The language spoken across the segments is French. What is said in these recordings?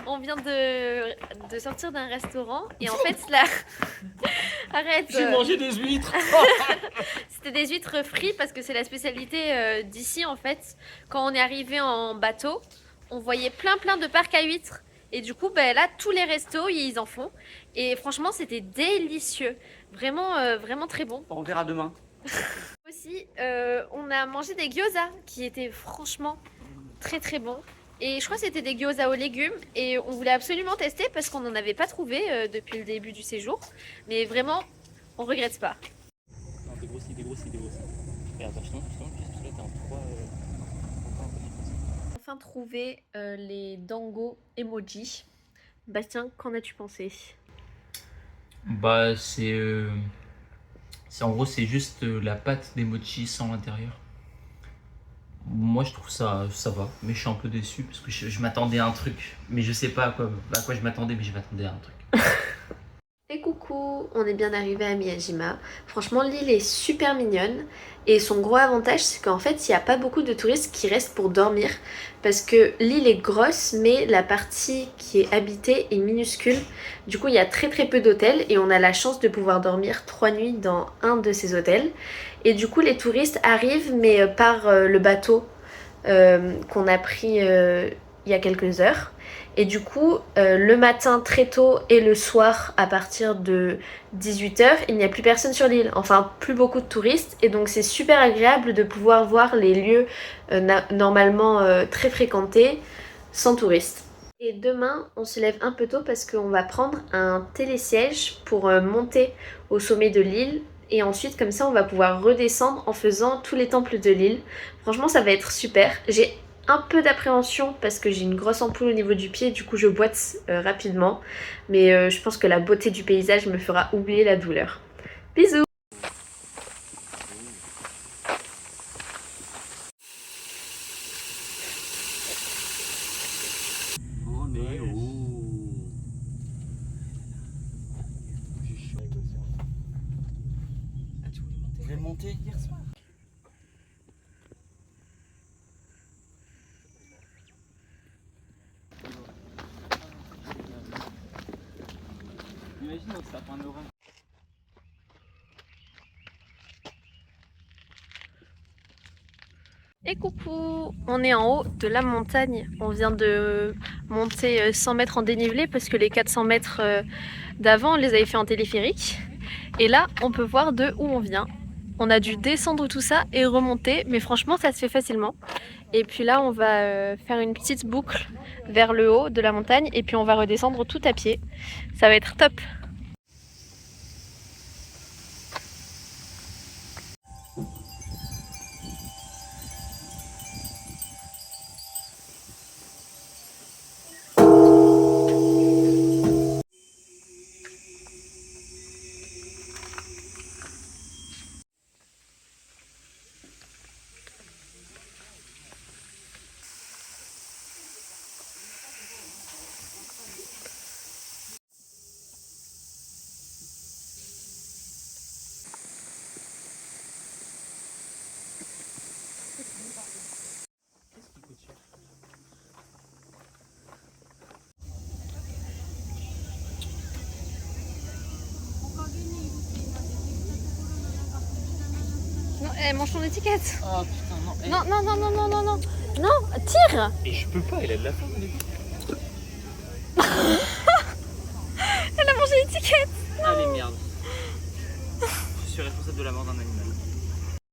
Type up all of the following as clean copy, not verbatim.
On vient de sortir d'un restaurant et en fait là... Arrête. J'ai mangé des huîtres. C'était des huîtres frites parce que c'est la spécialité d'ici en fait. Quand on est arrivé en bateau, on voyait plein de parcs à huîtres. Et du coup, ben, là, tous les restos, ils en font. Et franchement, c'était délicieux. Vraiment, vraiment très bon. On verra demain. Aussi, on a mangé des gyoza qui étaient franchement très bons. Et je crois que c'était des gyoza aux légumes. Et on voulait absolument tester parce qu'on n'en avait pas trouvé depuis le début du séjour. Mais vraiment, on regrette pas. Non, dégrossis. Et attention, justement, parce que là, t'es en 3. Enfin trouvé les dango emoji. Bastien, qu'en as-tu pensé? Bah c'est en gros c'est juste la pâte des mochi sans l'intérieur. Moi je trouve ça va, mais je suis un peu déçu parce que je m'attendais à un truc, mais je sais pas à quoi je m'attendais, mais je m'attendais à un truc. Et coucou, on est bien arrivé à Miyajima. Franchement, l'île est super mignonne. Et son gros avantage, c'est qu'en fait, il n'y a pas beaucoup de touristes qui restent pour dormir. Parce que l'île est grosse, mais la partie qui est habitée est minuscule. Du coup, il y a très peu d'hôtels. Et on a la chance de pouvoir dormir 3 nuits dans un de ces hôtels. Et du coup, les touristes arrivent, mais par le bateau qu'on a pris il y a quelques heures. Et du coup, le matin très tôt et le soir à partir de 18h, il n'y a plus personne sur l'île. Enfin, plus beaucoup de touristes. Et donc, c'est super agréable de pouvoir voir les lieux normalement très fréquentés sans touristes. Et demain, on se lève un peu tôt parce qu'on va prendre un télésiège pour monter au sommet de l'île. Et ensuite, comme ça, on va pouvoir redescendre en faisant tous les temples de l'île. Franchement, ça va être super. J'ai un peu d'appréhension parce que j'ai une grosse ampoule au niveau du pied, du coup je boite rapidement. Mais je pense que la beauté du paysage me fera oublier la douleur. Bisous! On est où? Je vais monter hier soir. Imagine on se tape un orage. Et coucou! On est en haut de la montagne. On vient de monter 100 mètres en dénivelé parce que les 400 mètres d'avant, on les avait fait en téléphérique. Et là, on peut voir de où on vient. On a dû descendre tout ça et remonter, mais franchement, ça se fait facilement. Et puis là, on va faire une petite boucle vers le haut de la montagne et puis on va redescendre tout à pied. Ça va être top! Non, elle mange ton étiquette! Oh putain, non. Non! Non, tire! Et je peux pas, elle a de la faim. Elle a mangé l'étiquette! Allez, merde. Je suis responsable de la mort d'un animal.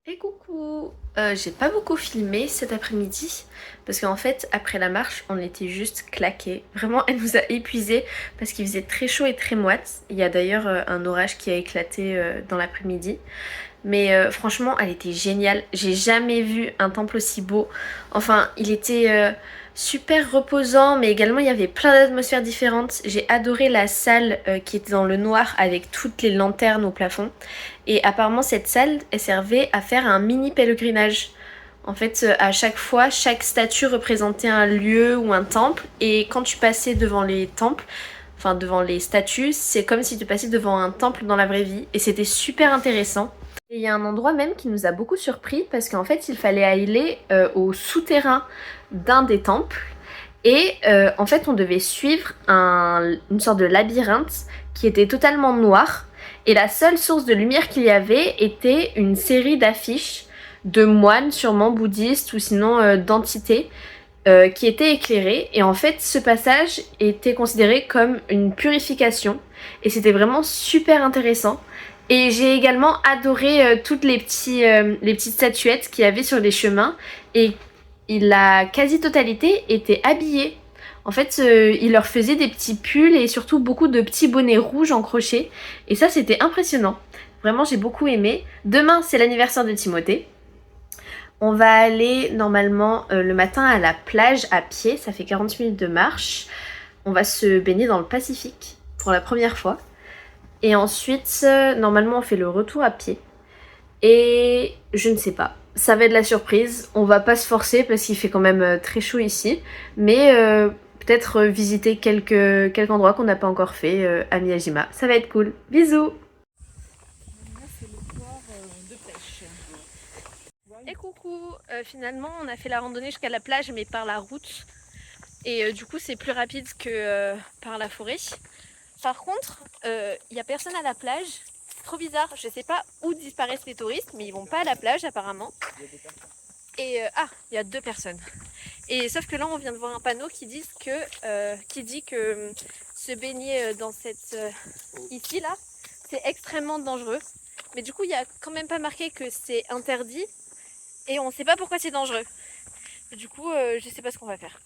Et coucou! J'ai pas beaucoup filmé cet après-midi parce qu'en fait après la marche on était juste claqués. Vraiment elle nous a épuisés parce qu'il faisait très chaud et très moite. Il y a d'ailleurs un orage qui a éclaté dans l'après-midi. Mais franchement elle était géniale. J'ai jamais vu un temple aussi beau. Enfin il était super reposant mais également il y avait plein d'atmosphères différentes. J'ai adoré la salle qui était dans le noir avec toutes les lanternes au plafond. Et apparemment cette salle elle servait à faire un mini pèlerinage. En fait à chaque fois chaque statue représentait un lieu ou un temple et quand tu passais devant les temples, enfin devant les statues, c'est comme si tu passais devant un temple dans la vraie vie et c'était super intéressant. Et il y a un endroit même qui nous a beaucoup surpris parce qu'en fait il fallait aller au souterrain d'un des temples Et en fait, on devait suivre une sorte de labyrinthe qui était totalement noir. Et la seule source de lumière qu'il y avait était une série d'affiches de moines, sûrement bouddhistes ou sinon d'entités, qui étaient éclairées. Et en fait, ce passage était considéré comme une purification. Et c'était vraiment super intéressant. Et j'ai également adoré toutes les petites statuettes qu'il y avait sur les chemins. Et la quasi-totalité était habillée. En fait, il leur faisait des petits pulls et surtout beaucoup de petits bonnets rouges en crochet. Et ça, c'était impressionnant. Vraiment, j'ai beaucoup aimé. Demain, c'est l'anniversaire de Timothée. On va aller normalement le matin à la plage à pied. Ça fait 40 minutes de marche. On va se baigner dans le Pacifique pour la première fois. Et ensuite, normalement, on fait le retour à pied. Et je ne sais pas. Ça va être la surprise. On va pas se forcer parce qu'il fait quand même très chaud ici. Mais peut-être visiter quelques endroits qu'on n'a pas encore fait à Miyajima. Ça va être cool. Bisous! Et coucou! Finalement, on a fait la randonnée jusqu'à la plage, mais par la route. Et du coup, c'est plus rapide que par la forêt. Par contre, il n'y a personne à la plage. C'est trop bizarre. Je sais pas où disparaissent les touristes, mais ils vont pas à la plage apparemment. Et il y a 2 personnes. Et sauf que là, on vient de voir un panneau qui dit que se baigner dans cette ici là, c'est extrêmement dangereux. Mais du coup, il y a quand même pas marqué que c'est interdit. Et on sait pas pourquoi c'est dangereux. Du coup, je sais pas ce qu'on va faire.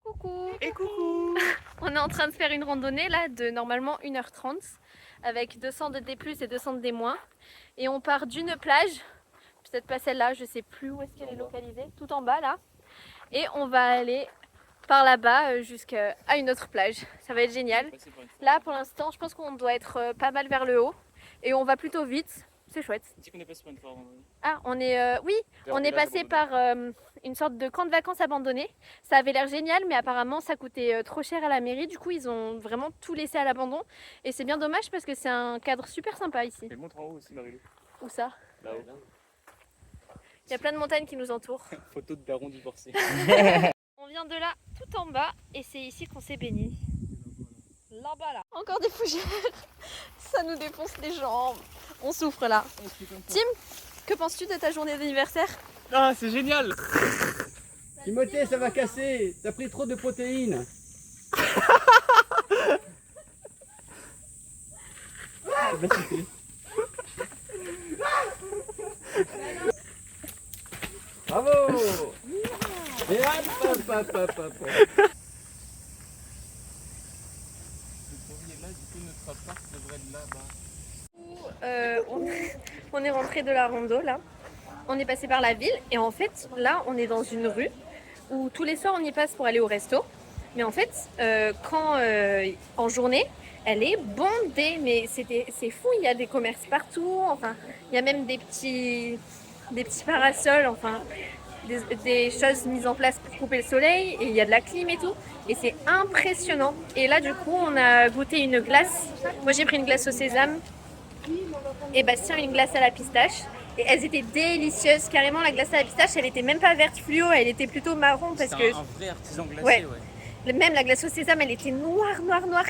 Coucou! Et coucou! On est en train de faire une randonnée là de normalement 1h30 avec 200 de D+, et 200 de D-. Et on part d'une plage, peut-être pas celle-là, je sais plus où est-ce qu'elle est localisée, tout en bas là. Et on va aller par là-bas jusqu'à une autre plage. Ça va être génial. Là pour l'instant, je pense qu'on doit être pas mal vers le haut et on va plutôt vite. C'est chouette. Dis qu'on est passé pour une fois en randonnée. Ah, oui, on est passé par une sorte de camp de vacances abandonné. Ça avait l'air génial, mais apparemment ça coûtait trop cher à la mairie. Du coup, ils ont vraiment tout laissé à l'abandon. Et c'est bien dommage parce que c'est un cadre super sympa ici. Et montre en haut aussi, Marie-Lou. Où ça? Là-haut. Il y a plein de montagnes qui nous entourent. Photo de daron divorcé. On vient de là, tout en bas, et c'est ici qu'on s'est baigné. Là-bas, là. Encore des fougères. Ça nous défonce les jambes. On souffre là. Tim, que penses-tu de ta journée d'anniversaire? Ah, c'est génial! Timothée, ça va casser! T'as pris trop de protéines! Bravo! Et hop, hop, hop, hop, hop. Là, du coup, notre appart devrait être là-bas. On est rentré de la rando là. On est passé par la ville et en fait là on est dans une rue où tous les soirs on y passe pour aller au resto. Mais en fait en journée elle est bondée, mais c'est fou, il y a des commerces partout, enfin il y a même des petits parasols, enfin des choses mises en place pour couper le soleil et il y a de la clim et tout et c'est impressionnant. Et là du coup on a goûté une glace. Moi j'ai pris une glace au sésame et Bastien une glace à la pistache. Et elles étaient délicieuses, carrément la glace à la pistache, elle était même pas verte fluo, elle était plutôt marron parce que... un vrai artisan glacé, ouais. Même la glace au sésame, elle était noire,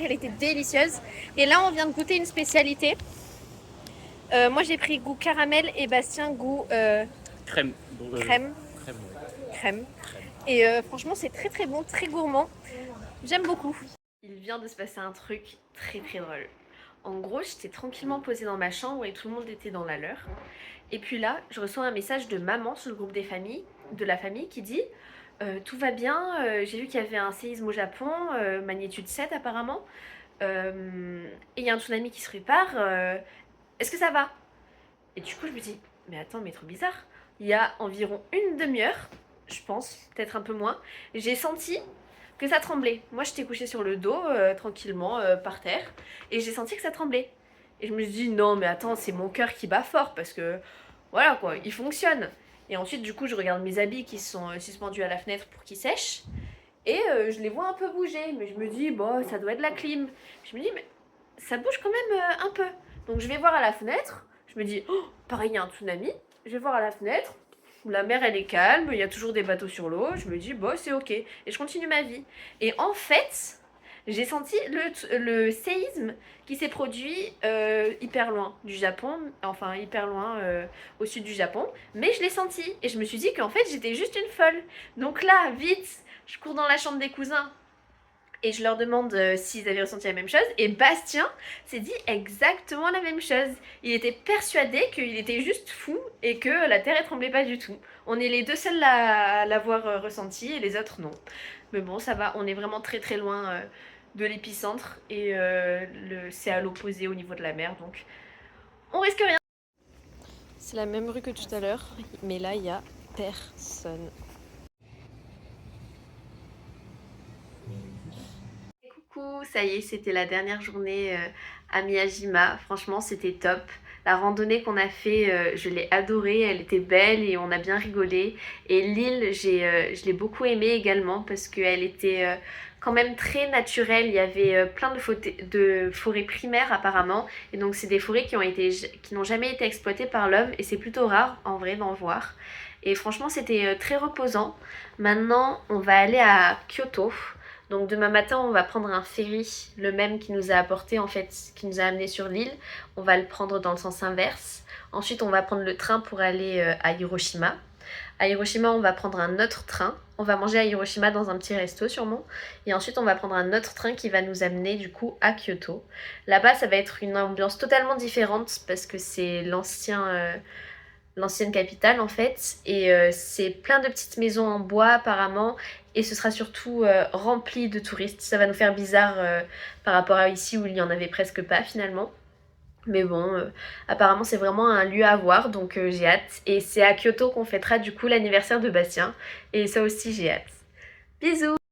elle était délicieuse. Et là, on vient de goûter une spécialité. Moi, j'ai pris goût caramel et Bastien goût crème. Crème. Ouais. Crème. Et franchement, c'est très très bon, très gourmand. J'aime beaucoup. Il vient de se passer un truc très très drôle. En gros, j'étais tranquillement posée dans ma chambre et tout le monde était dans la leur. Et puis là, je reçois un message de maman sur le groupe de la famille qui dit tout va bien, j'ai vu qu'il y avait un séisme au Japon, magnitude 7 apparemment, et il y a un tsunami qui se prépare, est-ce que ça va? Et du coup je me dis, mais attends, mais trop bizarre, il y a environ une demi-heure, je pense, peut-être un peu moins, j'ai senti que ça tremblait. Moi j'étais couchée sur le dos, tranquillement, par terre, et j'ai senti que ça tremblait. Et je me suis dit non mais attends, c'est mon cœur qui bat fort parce que voilà quoi, il fonctionne. Et ensuite du coup je regarde mes habits qui sont suspendus à la fenêtre pour qu'ils sèchent. Et je les vois un peu bouger, mais je me dis bon ça doit être la clim. Je me dis mais ça bouge quand même un peu. Donc je vais voir à la fenêtre, je me dis oh pareil il y a un tsunami. Je vais voir à la fenêtre, la mer elle est calme, il y a toujours des bateaux sur l'eau, je me dis bon c'est ok. Et je continue ma vie. Et en fait, j'ai senti le séisme qui s'est produit hyper loin du Japon, enfin hyper loin au sud du Japon, mais je l'ai senti et je me suis dit qu'en fait j'étais juste une folle. Donc là, vite, je cours dans la chambre des cousins et je leur demande s'ils avaient ressenti la même chose. Et Bastien s'est dit exactement la même chose. Il était persuadé qu'il était juste fou et que la terre ne tremblait pas du tout. On est les deux seuls à l'avoir ressenti et les autres non. Mais bon, ça va, on est vraiment très très loin de l'épicentre et c'est à l'opposé au niveau de la mer, donc on risque rien. C'est la même rue que tout à l'heure, mais là il y a personne. Coucou, ça y est, c'était la dernière journée à Miyajima. Franchement, c'était top. La randonnée qu'on a fait, je l'ai adorée, elle était belle et on a bien rigolé. Et l'île, je l'ai beaucoup aimée également parce qu'elle était quand même très naturelle. Il y avait plein de forêts primaires apparemment. Et donc, c'est des forêts qui n'ont jamais été exploitées par l'homme et c'est plutôt rare en vrai d'en voir. Et franchement, c'était très reposant. Maintenant, on va aller à Kyoto. Donc demain matin, on va prendre un ferry, le même qui nous a apporté en fait, qui nous a amené sur l'île. On va le prendre dans le sens inverse. Ensuite, on va prendre le train pour aller à Hiroshima. À Hiroshima, on va prendre un autre train. On va manger à Hiroshima dans un petit resto sûrement. Et ensuite, on va prendre un autre train qui va nous amener du coup à Kyoto. Là-bas, ça va être une ambiance totalement différente parce que c'est l'ancienne capitale en fait, et c'est plein de petites maisons en bois apparemment, et ce sera surtout rempli de touristes. Ça va nous faire bizarre par rapport à ici où il n'y en avait presque pas finalement. Mais bon, apparemment c'est vraiment un lieu à voir, donc j'ai hâte. Et c'est à Kyoto qu'on fêtera du coup l'anniversaire de Bastien, et ça aussi j'ai hâte. Bisous!